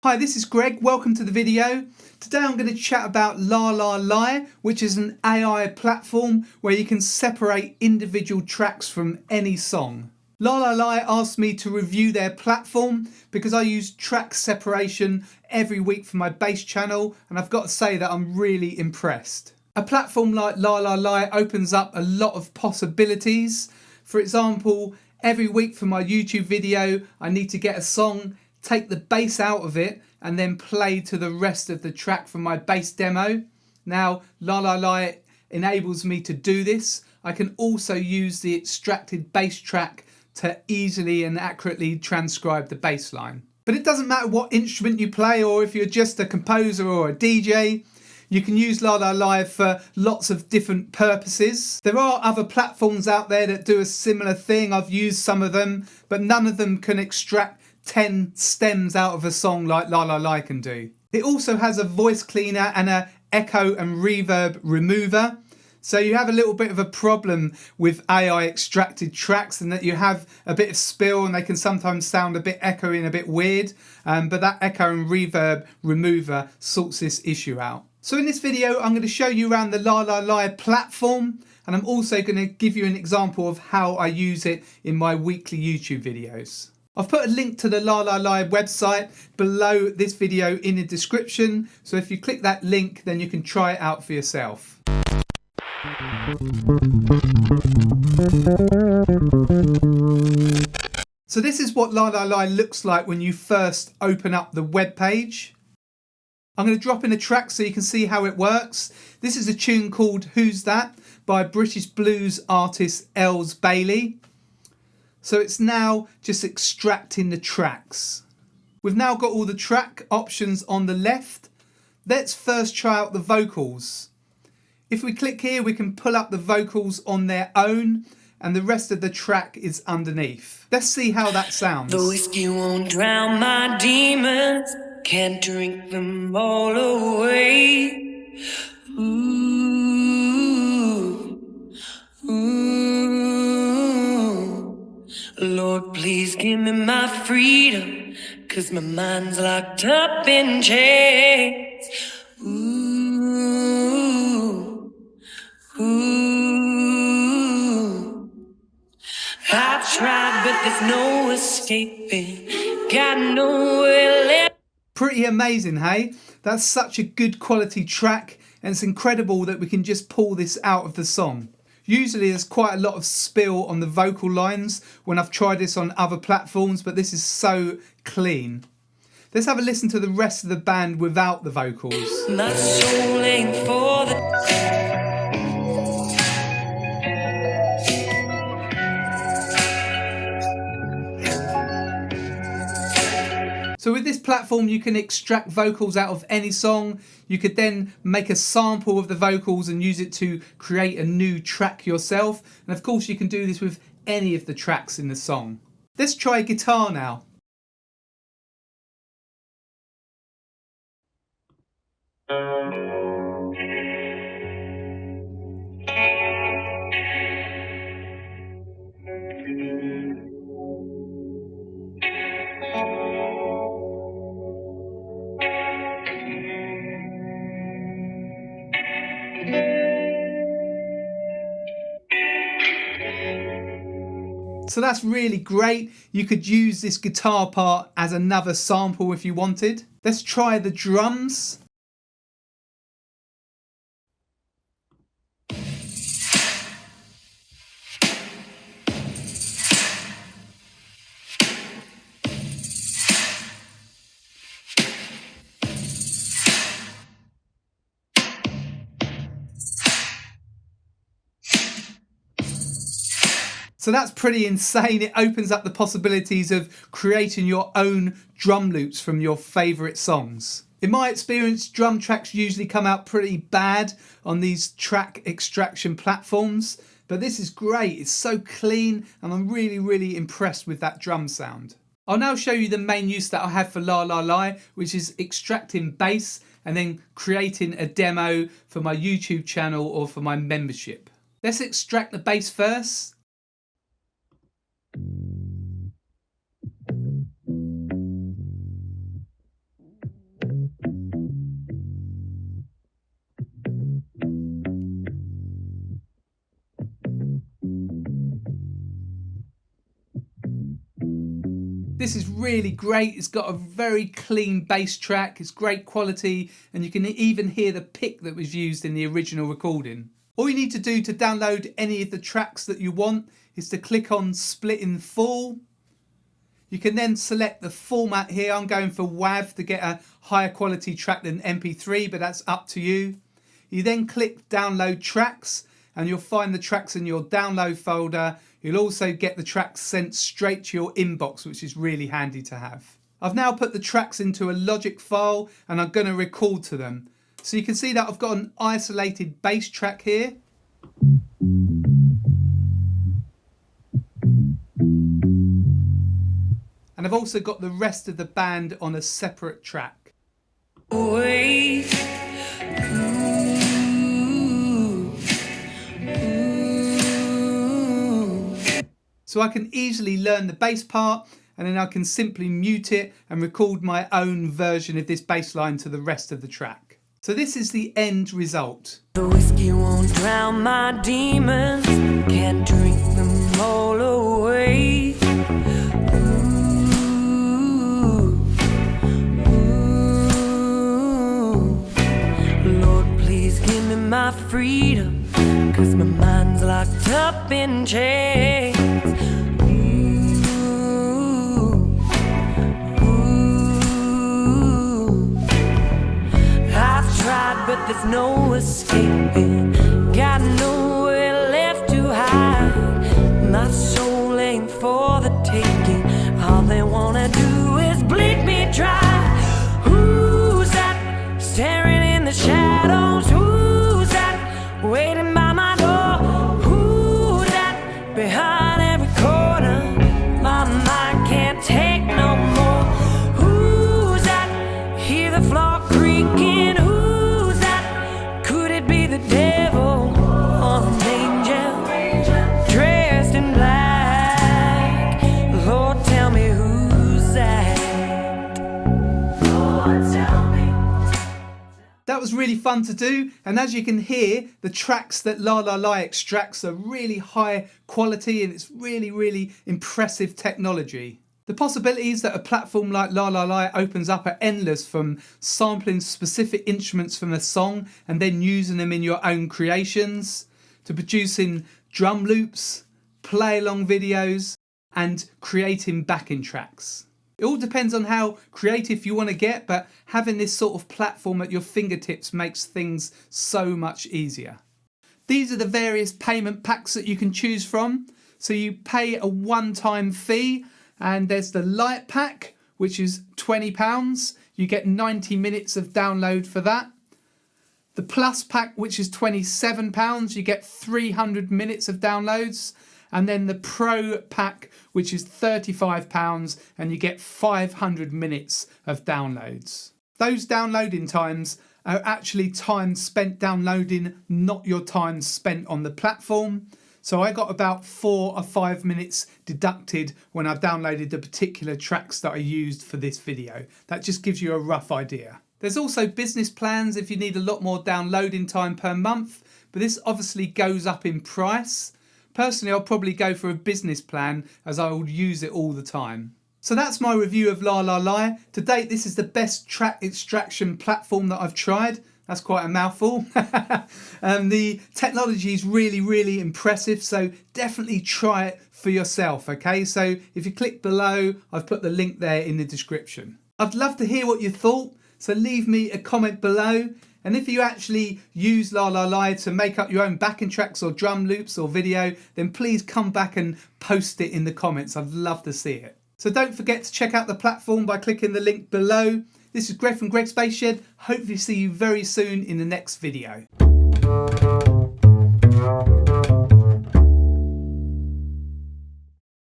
Hi, this is Greg. Welcome to the video. Today I'm going to chat about Lalal.ai, which is an AI platform where you can separate individual tracks from any song. Lalal.ai asked me to review their platform because I use track separation every week for my bass channel, and I've got to say that I'm really impressed. A platform like Lalal.ai opens up a lot of possibilities. For example, every week for my YouTube video, I need to get a song, take the bass out of it, and then play to the rest of the track from my bass demo. Now, Lalal.ai enables me to do this. I can also use the extracted bass track to easily and accurately transcribe the bass line. But it doesn't matter what instrument you play, or if you're just a composer or a DJ, you can use Lalal.ai for lots of different purposes. There are other platforms out there that do a similar thing. I've used some of them, but none of them can extract 10 stems out of a song like Lalal.ai can do. It also has a voice cleaner and an echo and reverb remover. So you have a little bit of a problem with AI extracted tracks, and that you have a bit of spill and they can sometimes sound a bit echoey and a bit weird. But that echo and reverb remover sorts this issue out. So in this video, I'm going to show you around the Lalal.ai platform, and I'm also going to give you an example of how I use it in my weekly YouTube videos. I've put a link to the Lalal.ai website below this video in the description, so if you click that link, then you can try it out for yourself. So this is what Lalal.ai looks like when you first open up the web page. I'm going to drop in a track so you can see how it works. This is a tune called Who's That by British blues artist Els Bailey. So it's now just extracting the tracks. We've now got all the track options on the left. Let's first try out the vocals. If we click here, we can pull up the vocals on their own, and the rest of the track is underneath. Let's see how that sounds. The whiskey won't drown my demons, can't drink them all away. Ooh, ooh. Lord, please give me my freedom, 'cause my mind's locked up in chains. Ooh, ooh. I've tried, but there's no escaping. Got nowhere left. Pretty amazing, hey? That's such a good quality track, and it's incredible that we can just pull this out of the song. Usually there's quite a lot of spill on the vocal lines when I've tried this on other platforms, but this is so clean. Let's have a listen to the rest of the band without the vocals. My soul ain't for the... So with this platform, you can extract vocals out of any song. You could then make a sample of the vocals and use it to create a new track yourself. And of course, you can do this with any of the tracks in the song. Let's try guitar now. So that's really great. You could use this guitar part as another sample if you wanted. Let's try the drums. So that's pretty insane. It opens up the possibilities of creating your own drum loops from your favourite songs. In my experience, drum tracks usually come out pretty bad on these track extraction platforms, but this is great. It's so clean, and I'm really impressed with that drum sound. I'll now show you the main use that I have for Lalal.ai, which is extracting bass and then creating a demo for my YouTube channel or for my membership. Let's extract the bass first. This is really great. It's got a very clean bass track. It's great quality, and you can even hear the pick that was used in the original recording. All you need to do to download any of the tracks that you want is to click on Split in Full. You can then select the format here. I'm going for WAV to get a higher quality track than MP3, but that's up to you. You then click Download Tracks, and you'll find the tracks in your download folder. You'll also get the tracks sent straight to your inbox, which is really handy to have. I've now put the tracks into a Logic file, and I'm going to record to them. So you can see that I've got an isolated bass track here. And I've also got the rest of the band on a separate track. So I can easily learn the bass part, and then I can simply mute it and record my own version of this bass line to the rest of the track. So this is the end result. The whiskey won't drown my demons, can't drink them all away. Lord, please give me my freedom, 'cause my mind's locked up in chains. But there's no escaping, got nowhere left to hide. My soul ain't for the taking, all they wanna do is bleed me dry. Who's that staring in the shadows? Who's that waiting by my door? Who's that behind every corner? My mind can't take no more. Who's that? Hear the floor creaking. That was really fun to do, and as you can hear, the tracks that Lalal.ai extracts are really high quality, and it's really impressive technology. The possibilities that a platform like Lalal.ai opens up are endless, from sampling specific instruments from a song and then using them in your own creations, to producing drum loops, play along videos, and creating backing tracks. It all depends on how creative you want to get, but having this sort of platform at your fingertips makes things so much easier. These are the various payment packs that you can choose from. So you pay a one-time fee, and there's the Lite pack, which is £20. You get 90 minutes of download for that. The Plus pack, which is £27, you get 300 minutes of downloads. And then the Pro pack, which is £35, and you get 500 minutes of downloads. Those downloading times are actually time spent downloading, not your time spent on the platform. So I got about 4 or 5 minutes deducted when I downloaded the particular tracks that I used for this video. That just gives you a rough idea. There's also business plans if you need a lot more downloading time per month, but this obviously goes up in price. Personally, I'll probably go for a business plan, as I will use it all the time. So that's my review of Lalal.ai. To date, this is the best track extraction platform that I've tried. That's quite a mouthful. The technology is really impressive, so definitely try it for yourself, okay? So if you click below, I've put the link there in the description. I'd love to hear what you thought, so leave me a comment below. And if you actually use Lalal.ai to make up your own backing tracks or drum loops or video, then please come back and post it in the comments. I'd love to see it. So don't forget to check out the platform by clicking the link below. This is Greg from Greg's Space Shed. Hopefully see you very soon in the next video.